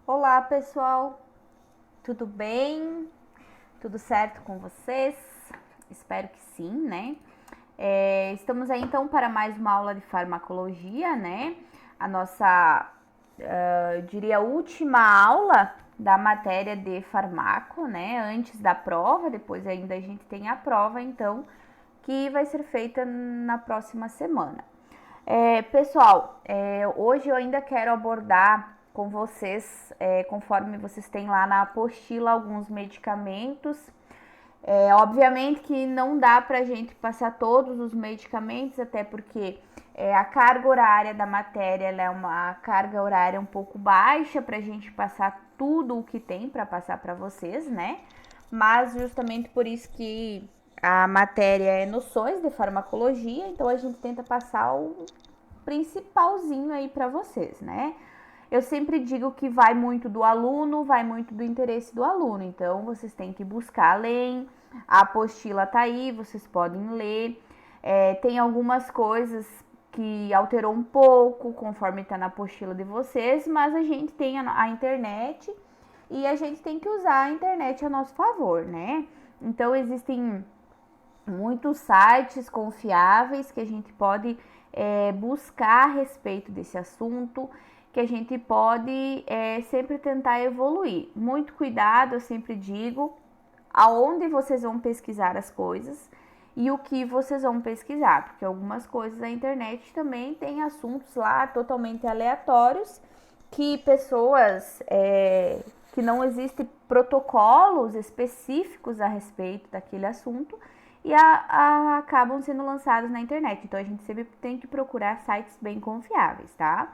Olá, pessoal, tudo bem? Tudo certo com vocês? Espero que sim, né? Estamos aí então para mais uma aula de farmacologia, né? A nossa, eu diria, última aula da matéria de farmaco, né? Antes da prova, depois ainda a gente tem a prova, então, que vai ser feita na próxima semana. Pessoal, hoje eu ainda quero abordar com vocês, conforme vocês têm lá na apostila, alguns medicamentos. Obviamente que não dá pra gente passar todos os medicamentos, até porque a carga horária da matéria ela é uma carga horária um pouco baixa pra gente passar tudo o que tem para passar para vocês, né? Mas justamente por isso que a matéria é noções de farmacologia, então a gente tenta passar o principalzinho aí para vocês, né? Eu sempre digo que vai muito do aluno, vai muito do interesse do aluno. Então, vocês têm que buscar além. A apostila tá aí, vocês podem ler. Tem algumas coisas que alterou um pouco conforme está na apostila de vocês, mas a gente tem a internet e a gente tem que usar a internet a nosso favor, né? Então, existem muitos sites confiáveis que a gente pode buscar a respeito desse assunto, que a gente pode sempre tentar evoluir. Muito cuidado, eu sempre digo, aonde vocês vão pesquisar as coisas e o que vocês vão pesquisar, porque algumas coisas na internet também tem assuntos lá totalmente aleatórios que pessoas que não existem protocolos específicos a respeito daquele assunto e acabam sendo lançados na internet. Então a gente sempre tem que procurar sites bem confiáveis, tá?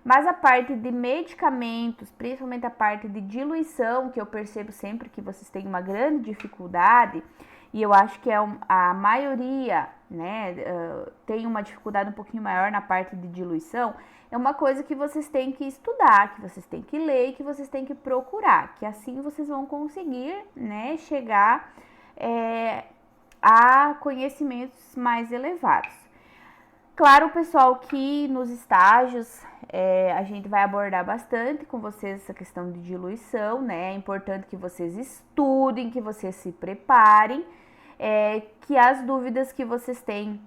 Mas a parte de medicamentos, principalmente a parte de diluição, que eu percebo sempre que vocês têm uma grande dificuldade, e eu acho que a maioria, né, tem uma dificuldade um pouquinho maior na parte de diluição, é uma coisa que vocês têm que estudar, que vocês têm que ler, que vocês têm que procurar, que assim vocês vão conseguir, né, chegar a conhecimentos mais elevados. Claro, pessoal, que nos estágios a gente vai abordar bastante com vocês essa questão de diluição, né? É importante que vocês estudem, que vocês se preparem, que as dúvidas que vocês têm,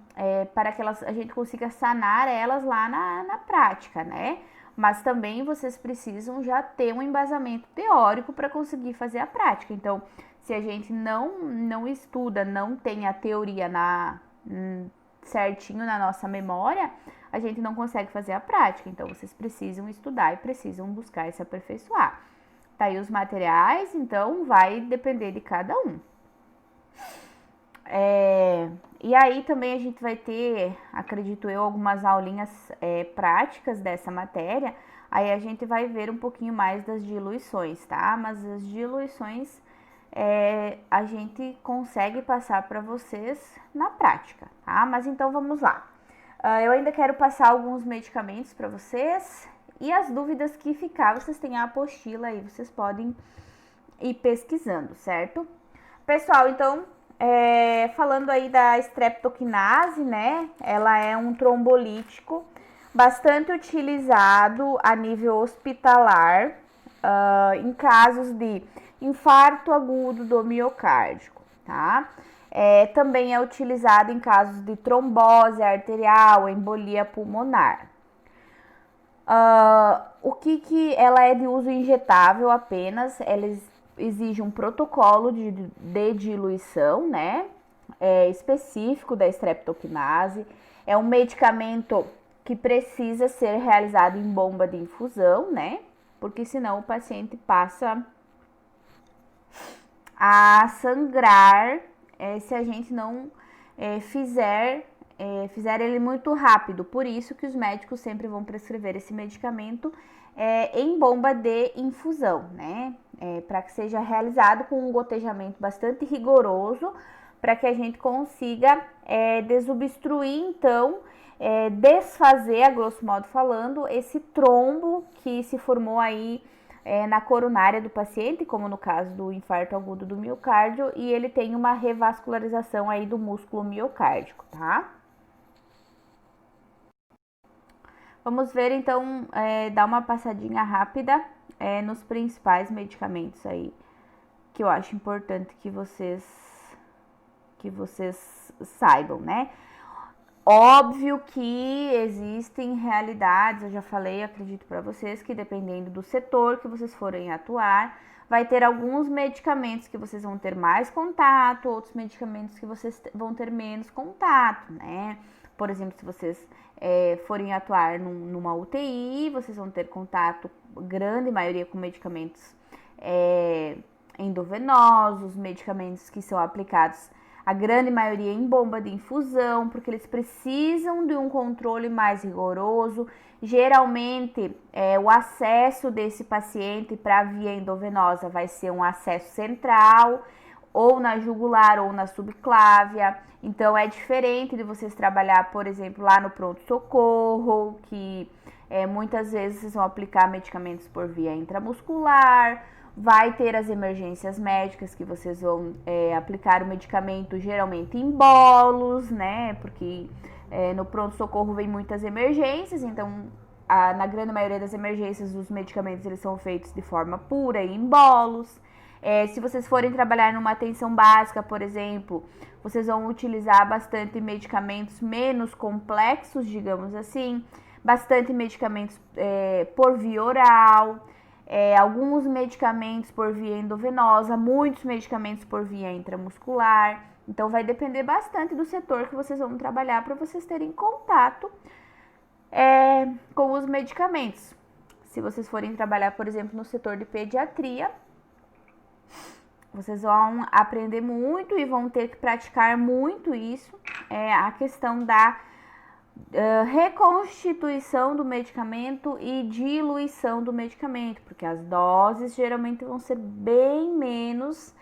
para que a gente consiga sanar elas lá na prática, né? Mas também vocês precisam já ter um embasamento teórico para conseguir fazer a prática. Então, se a gente não estuda, não tem a teoria certinho na nossa memória, a gente não consegue fazer a prática. Então, vocês precisam estudar e precisam buscar se aperfeiçoar. Tá aí os materiais, então vai depender de cada um. E aí também a gente vai ter, acredito eu, algumas aulinhas práticas dessa matéria. Aí a gente vai ver um pouquinho mais das diluições, tá? Mas as diluições a gente consegue passar para vocês na prática, tá? Mas então vamos lá. Eu ainda quero passar alguns medicamentos para vocês e as dúvidas que ficar, vocês têm a apostila aí, vocês podem ir pesquisando, certo? Pessoal, então, falando aí da streptokinase, né? Ela é um trombolítico bastante utilizado a nível hospitalar em casos de infarto agudo do miocárdio, tá? Também é utilizado em casos de trombose arterial, embolia pulmonar. O que ela é de uso injetável apenas, ela exige um protocolo de diluição, né? Específico da streptokinase. É um medicamento que precisa ser realizado em bomba de infusão, né? Porque senão o paciente passa a sangrar se a gente não fizer ele muito rápido. Por isso que os médicos sempre vão prescrever esse medicamento em bomba de infusão, né? Para que seja realizado com um gotejamento bastante rigoroso, para que a gente consiga desobstruir, então, desfazer, a grosso modo falando, esse trombo que se formou aí na coronária do paciente, como no caso do infarto agudo do miocárdio, e ele tem uma revascularização aí do músculo miocárdico, tá? Vamos ver então, dar uma passadinha rápida nos principais medicamentos aí que eu acho importante que vocês saibam, né? Óbvio que existem realidades, eu já falei, acredito para vocês, que dependendo do setor que vocês forem atuar, vai ter alguns medicamentos que vocês vão ter mais contato, outros medicamentos que vocês vão ter menos contato, né? Por exemplo, se vocês forem atuar numa UTI, vocês vão ter contato, grande maioria, com medicamentos endovenosos, medicamentos que são aplicados, a grande maioria em bomba de infusão, porque eles precisam de um controle mais rigoroso. Geralmente, o acesso desse paciente para a via endovenosa vai ser um acesso central, ou na jugular ou na subclávia. Então, é diferente de vocês trabalhar, por exemplo, lá no pronto-socorro, que muitas vezes vocês vão aplicar medicamentos por via intramuscular. Vai ter as emergências médicas, que vocês vão aplicar o medicamento geralmente em bolos, né? Porque no pronto-socorro vem muitas emergências, então na grande maioria das emergências os medicamentos eles são feitos de forma pura e em bolos. Se vocês forem trabalhar numa atenção básica, por exemplo, vocês vão utilizar bastante medicamentos menos complexos, digamos assim, bastante medicamentos por via oral. Alguns medicamentos por via endovenosa, muitos medicamentos por via intramuscular. Então, vai depender bastante do setor que vocês vão trabalhar para vocês terem contato com os medicamentos. Se vocês forem trabalhar, por exemplo, no setor de pediatria, vocês vão aprender muito e vão ter que praticar muito isso, a questão da reconstituição do medicamento e diluição do medicamento, porque as doses geralmente vão ser bem menos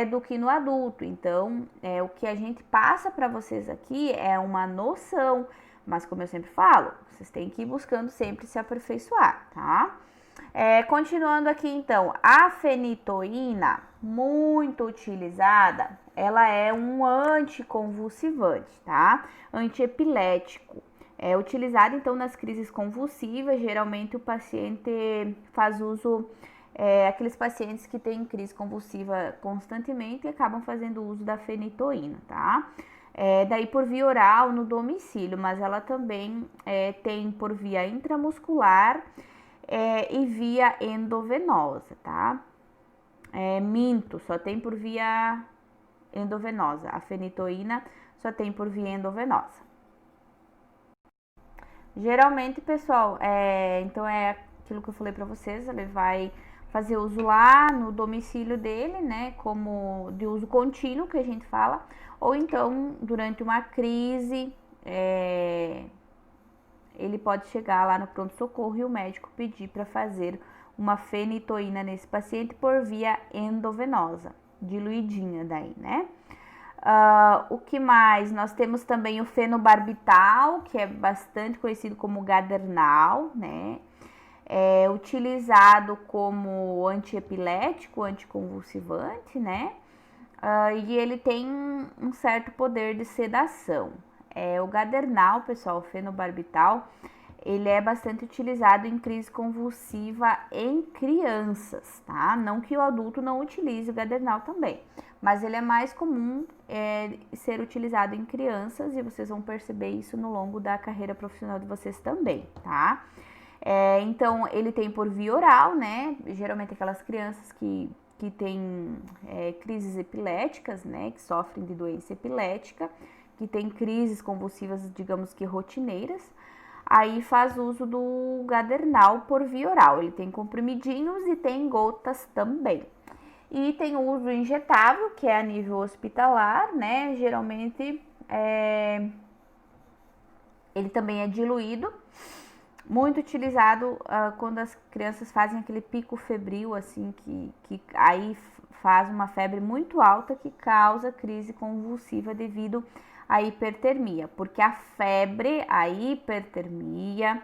do que no adulto. Então, o que a gente passa para vocês aqui é uma noção, mas como eu sempre falo, vocês têm que ir buscando sempre se aperfeiçoar, tá? Continuando aqui então, a fenitoína, muito utilizada, ela é um anticonvulsivante, tá? Antiepilético. É utilizado então nas crises convulsivas, geralmente o paciente faz uso, aqueles pacientes que têm crise convulsiva constantemente acabam fazendo uso da fenitoína, tá? Daí por via oral no domicílio, mas ela também tem por via intramuscular e via endovenosa, tá? Minto, só tem por via endovenosa. A fenitoína só tem por via endovenosa. Geralmente, pessoal, então é aquilo que eu falei pra vocês, ele vai fazer uso lá no domicílio dele, né, como de uso contínuo, que a gente fala, ou então, durante uma crise, ele pode chegar lá no pronto-socorro e o médico pedir para fazer uma fenitoína nesse paciente por via endovenosa, diluidinha daí, né? O que mais? Nós temos também o fenobarbital, que é bastante conhecido como gadernal, né? É utilizado como antiepilético, anticonvulsivante, né? E ele tem um certo poder de sedação. O gadernal, pessoal, o fenobarbital, ele é bastante utilizado em crise convulsiva em crianças, tá? Não que o adulto não utilize o gadernal também, mas ele é mais comum ser utilizado em crianças e vocês vão perceber isso no longo da carreira profissional de vocês também, tá? Então, ele tem por via oral, né? Geralmente aquelas crianças que têm crises epiléticas, né? Que sofrem de doença epilética, que tem crises convulsivas, digamos que rotineiras, aí faz uso do gadernal por via oral. Ele tem comprimidinhos e tem gotas também. E tem o uso injetável, que é a nível hospitalar, né? Geralmente ele também é diluído, muito utilizado quando as crianças fazem aquele pico febril, assim, que aí faz uma febre muito alta que causa crise convulsiva devido à hipertermia, porque a febre, a hipertermia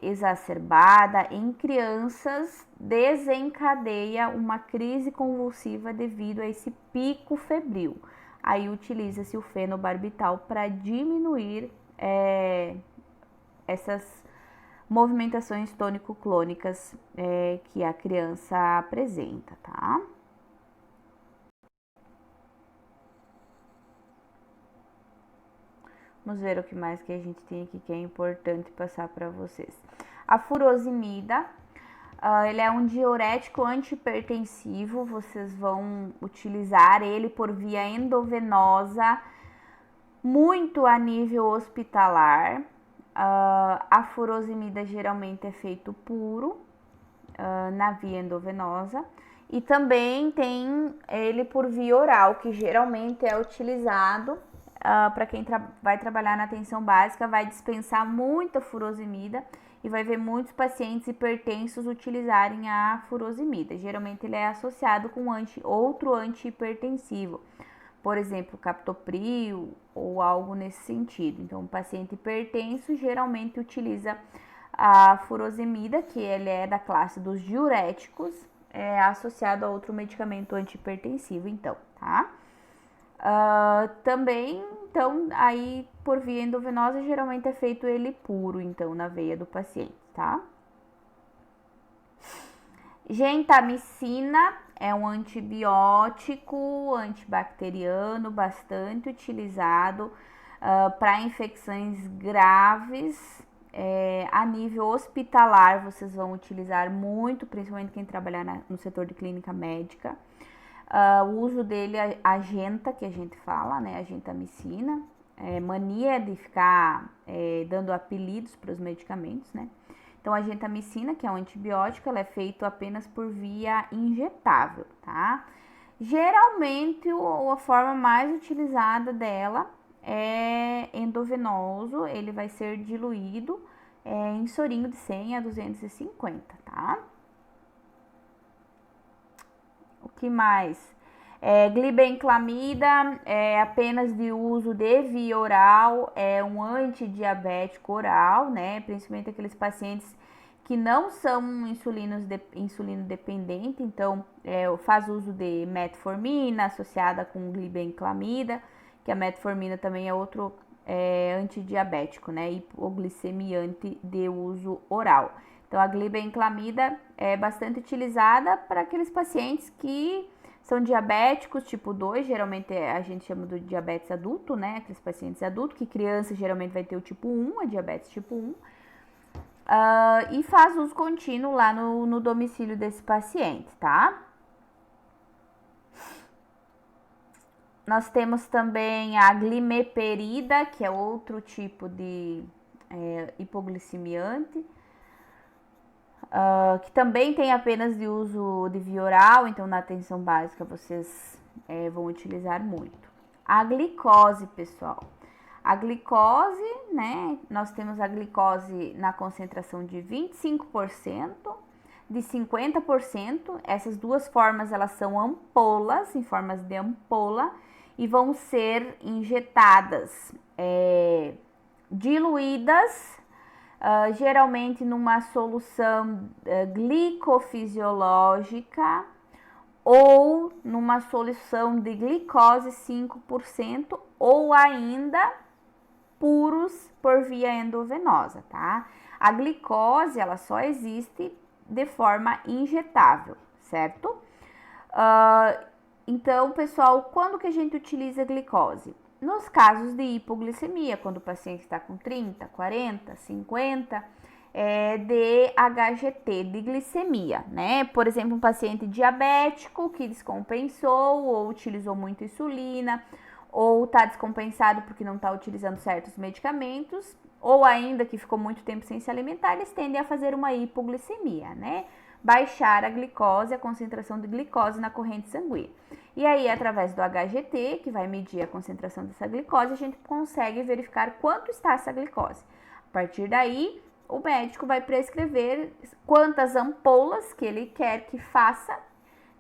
exacerbada em crianças desencadeia uma crise convulsiva devido a esse pico febril. Aí utiliza-se o fenobarbital para diminuir essas movimentações tônico-clônicas que a criança apresenta, tá? Vamos ver o que mais que a gente tem aqui que é importante passar para vocês. A furosemida, ele é um diurético antihipertensivo, vocês vão utilizar ele por via endovenosa, muito a nível hospitalar. A furosemida geralmente é feito puro na via endovenosa e também tem ele por via oral, que geralmente é utilizado para quem vai trabalhar na atenção básica, vai dispensar muita furosemida e vai ver muitos pacientes hipertensos utilizarem a furosemida. Geralmente ele é associado com outro antihipertensivo, por exemplo, captopril ou algo nesse sentido. Então, o paciente hipertenso geralmente utiliza a furosemida, que ele é da classe dos diuréticos, associado a outro medicamento antihipertensivo, então, tá? Também, então, aí por via endovenosa, geralmente é feito ele puro, então, na veia do paciente, tá? Gentamicina é um antibiótico antibacteriano bastante utilizado para infecções graves. A nível hospitalar, vocês vão utilizar muito, principalmente quem trabalhar no setor de clínica médica. O uso dele, a genta, que a gente fala, né, a gentamicina, mania de ficar dando apelidos para os medicamentos, né. Então, a gentamicina, que é um antibiótico, ela é feito apenas por via injetável, tá? Geralmente, a forma mais utilizada dela é endovenoso, ele vai ser diluído em sorinho de 100 a 250, tá? O que mais? Glibenclamida é apenas de uso de via oral, é um antidiabético oral, né? Principalmente aqueles pacientes que não são insulino dependente, então faz uso de metformina associada com glibenclamida, que a metformina também é outro antidiabético, né? Hipoglicemiante de uso oral. Então, a glibenclamida é bastante utilizada para aqueles pacientes que são diabéticos tipo 2, geralmente a gente chama do diabetes adulto, né? Aqueles pacientes adultos, que criança geralmente vai ter o tipo 1, a diabetes tipo 1. E faz uso contínuo lá no domicílio desse paciente, tá? Nós temos também a glimeperida, que é outro tipo de hipoglicemiante. Que também tem apenas de uso de via oral, então na atenção básica vocês vão utilizar muito. A glicose, pessoal. A glicose, né? Nós temos a glicose na concentração de 25%, de 50%. Essas duas formas, elas são ampolas, em formas de ampola, e vão ser injetadas, diluídas, geralmente numa solução glicofisiológica ou numa solução de glicose 5% ou ainda puros por via endovenosa, tá? A glicose, ela só existe de forma injetável, certo? Então, pessoal, quando que a gente utiliza a glicose? Nos casos de hipoglicemia, quando o paciente está com 30, 40, 50 de HGT, de glicemia, né? Por exemplo, um paciente diabético que descompensou ou utilizou muito insulina, ou está descompensado porque não está utilizando certos medicamentos, ou ainda que ficou muito tempo sem se alimentar, eles tendem a fazer uma hipoglicemia, né? Baixar a glicose, a concentração de glicose na corrente sanguínea. E aí, através do HGT, que vai medir a concentração dessa glicose, a gente consegue verificar quanto está essa glicose. A partir daí, o médico vai prescrever quantas ampolas que ele quer que faça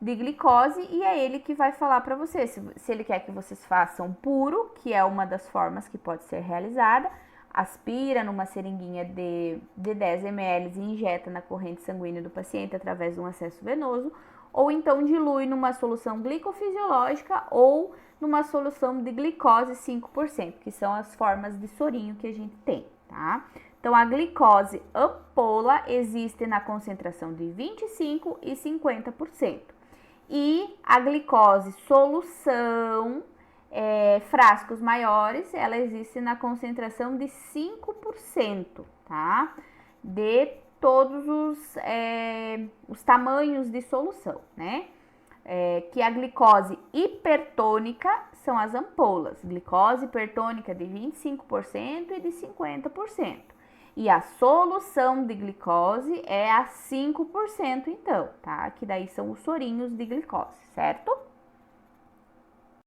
de glicose e é ele que vai falar para você se ele quer que vocês façam puro, que é uma das formas que pode ser realizada, aspira numa seringuinha de 10 ml e injeta na corrente sanguínea do paciente através de um acesso venoso, ou então dilui numa solução glicofisiológica ou numa solução de glicose 5%, que são as formas de sorinho que a gente tem, tá? Então, a glicose ampola existe na concentração de 25% e 50%. E a glicose solução, frascos maiores, ela existe na concentração de 5%, tá? De todos os tamanhos de solução, né? Que a glicose hipertônica são as ampolas, glicose hipertônica de 25% e de 50%. E a solução de glicose é a 5%, então, tá? Que daí são os sorinhos de glicose, certo?